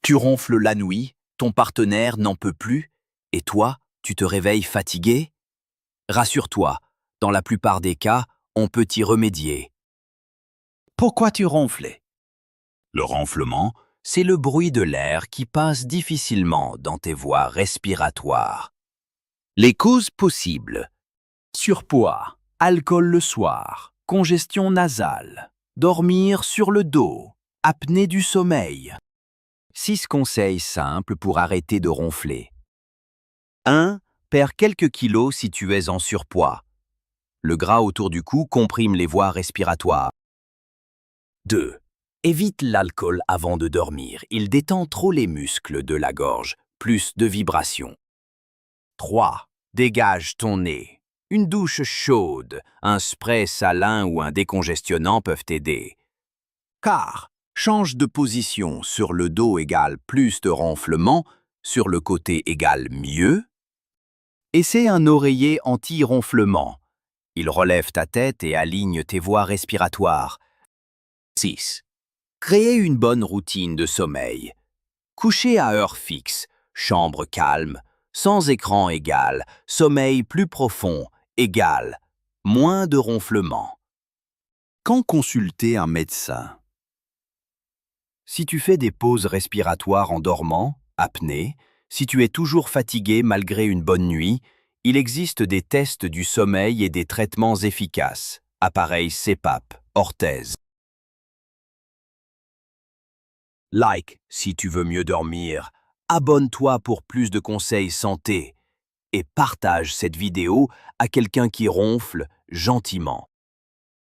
Tu ronfles la nuit, ton partenaire n'en peut plus, et toi, tu te réveilles fatigué? Rassure-toi, dans la plupart des cas, on peut y remédier. Pourquoi tu ronfles? Le ronflement, c'est le bruit de l'air qui passe difficilement dans tes voies respiratoires. Les causes possibles: surpoids, alcool le soir, congestion nasale, dormir sur le dos, apnée du sommeil. 6 conseils simples pour arrêter de ronfler. 1. Perds quelques kilos si tu es en surpoids. Le gras autour du cou comprime les voies respiratoires. 2. Évite l'alcool avant de dormir. Il détend trop les muscles de la gorge, plus de vibrations. 3. Dégage ton nez. Une douche chaude, un spray salin ou un décongestionnant peuvent t'aider. 4. Change de position. Sur le dos égale plus de ronflement, sur le côté égale mieux. Essaie un oreiller anti-ronflement. Il relève ta tête et aligne tes voies respiratoires. 6. Créer une bonne routine de sommeil. Coucher à heure fixe, chambre calme, sans écran égal, sommeil plus profond égal, moins de ronflement. Quand consulter un médecin? Si tu fais des pauses respiratoires en dormant, apnée, si tu es toujours fatigué malgré une bonne nuit, il existe des tests du sommeil et des traitements efficaces. Appareil CPAP, orthèse. Like si tu veux mieux dormir, abonne-toi pour plus de conseils santé et partage cette vidéo à quelqu'un qui ronfle gentiment.